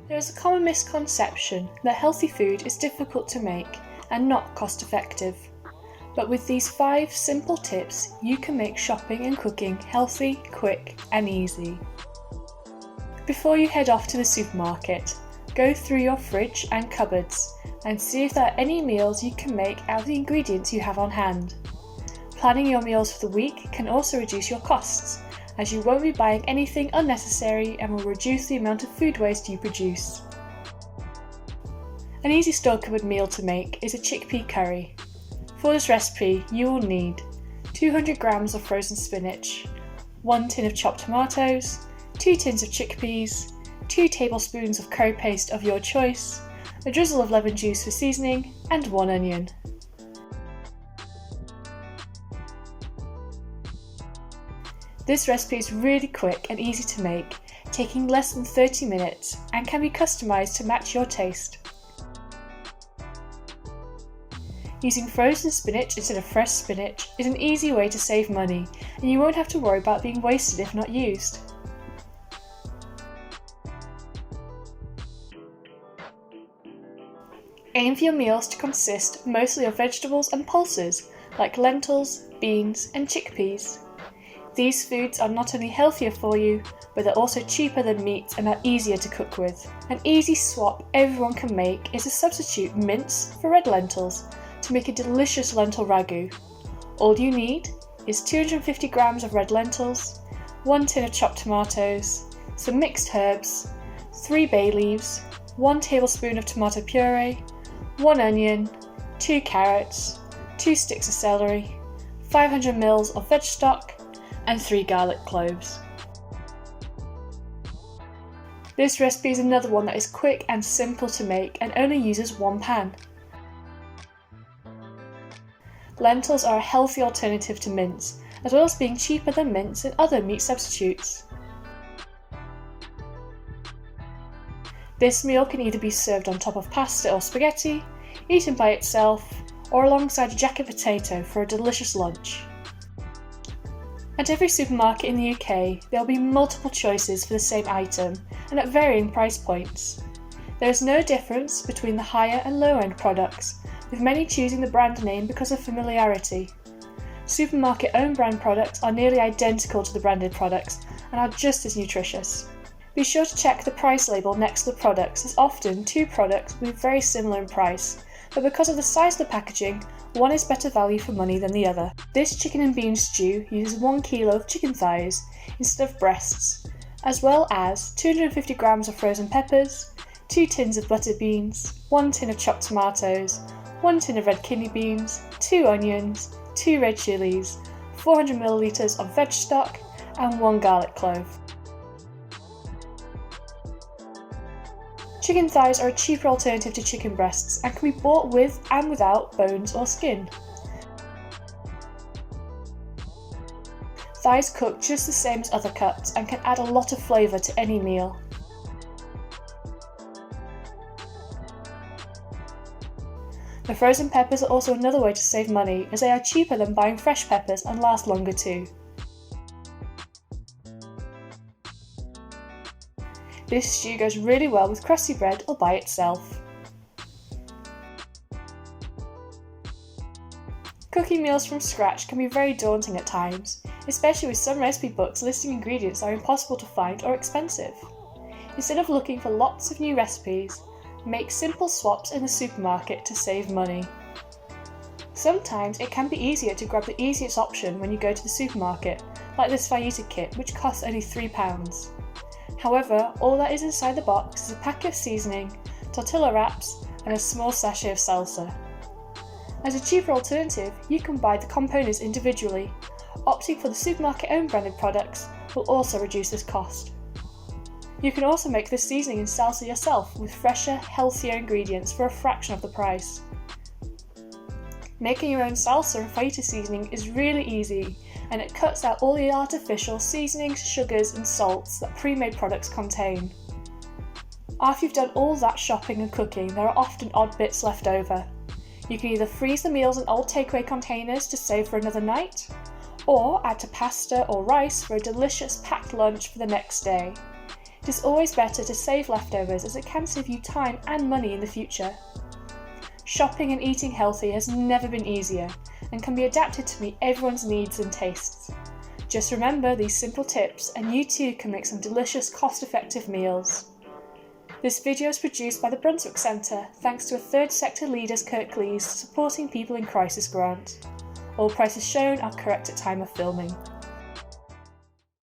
There is a common misconception that healthy food is difficult to make and not cost effective. But with these 5 simple tips, you can make shopping and cooking healthy, quick and easy. Before you head off to the supermarket, go through your fridge and cupboards and see if there are any meals you can make out of the ingredients you have on hand. Planning your meals for the week can also reduce your costs, as you won't be buying anything unnecessary and will reduce the amount of food waste you produce. An easy store cupboard meal to make is a chickpea curry. For this recipe, you will need 200 grams of frozen spinach, 1 tin of chopped tomatoes, 2 tins of chickpeas, 2 tablespoons of curry paste of your choice, a drizzle of lemon juice for seasoning, and 1 onion. This recipe is really quick and easy to make, taking less than 30 minutes, and can be customised to match your taste. Using frozen spinach instead of fresh spinach is an easy way to save money, and you won't have to worry about being wasted if not used. Aim for your meals to consist mostly of vegetables and pulses like lentils, beans and chickpeas. These foods are not only healthier for you, but they're also cheaper than meat and are easier to cook with. An easy swap everyone can make is to substitute mince for red lentils to make a delicious lentil ragu. All you need is 250 grams of red lentils, 1 tin of chopped tomatoes, some mixed herbs, 3 bay leaves, 1 tablespoon of tomato puree, 1 onion, 2 carrots, 2 sticks of celery, 500 ml of veg stock, and 3 garlic cloves. This recipe is another one that is quick and simple to make and only uses 1 pan. Lentils are a healthy alternative to mince, as well as being cheaper than mince and other meat substitutes. This meal can either be served on top of pasta or spaghetti, eaten by itself, or alongside a jacket potato for a delicious lunch. At every supermarket in the UK, there will be multiple choices for the same item and at varying price points. There is no difference between the higher and lower end products, with many choosing the brand name because of familiarity. Supermarket own brand products are nearly identical to the branded products and are just as nutritious. Be sure to check the price label next to the products, as often 2 products will be very similar in price, but because of the size of the packaging, one is better value for money than the other. This chicken and bean stew uses 1 kilo of chicken thighs instead of breasts, as well as 250 grams of frozen peppers, 2 tins of buttered beans, 1 tin of chopped tomatoes, 1 tin of red kidney beans, 2 onions, 2 red chilies, 400 ml of veg stock, and 1 garlic clove. Chicken thighs are a cheaper alternative to chicken breasts and can be bought with and without bones or skin. Thighs cook just the same as other cuts and can add a lot of flavour to any meal. The frozen peppers are also another way to save money, as they are cheaper than buying fresh peppers and last longer too. This stew goes really well with crusty bread or by itself. Cooking meals from scratch can be very daunting at times, especially with some recipe books listing ingredients that are impossible to find or expensive. Instead of looking for lots of new recipes, make simple swaps in the supermarket to save money. Sometimes it can be easier to grab the easiest option when you go to the supermarket, like this fajita kit, which costs only £3. However, all that is inside the box is a packet of seasoning, tortilla wraps, and a small sachet of salsa. As a cheaper alternative, you can buy the components individually. Opting for the supermarket own branded products will also reduce this cost. You can also make this seasoning and salsa yourself with fresher, healthier ingredients for a fraction of the price. Making your own salsa and fajita seasoning is really easy, and it cuts out all the artificial seasonings, sugars and salts that pre-made products contain. After you've done all that shopping and cooking, there are often odd bits left over. You can either freeze the meals in old takeaway containers to save for another night, or add to pasta or rice for a delicious packed lunch for the next day. It is always better to save leftovers as it can save you time and money in the future. Shopping and eating healthy has never been easier and can be adapted to meet everyone's needs and tastes. Just remember these simple tips and you too can make some delicious, cost-effective meals. This video is produced by the Brunswick Centre thanks to a third sector leader's Kirk Lee's Supporting People in Crisis grant. All prices shown are correct at time of filming.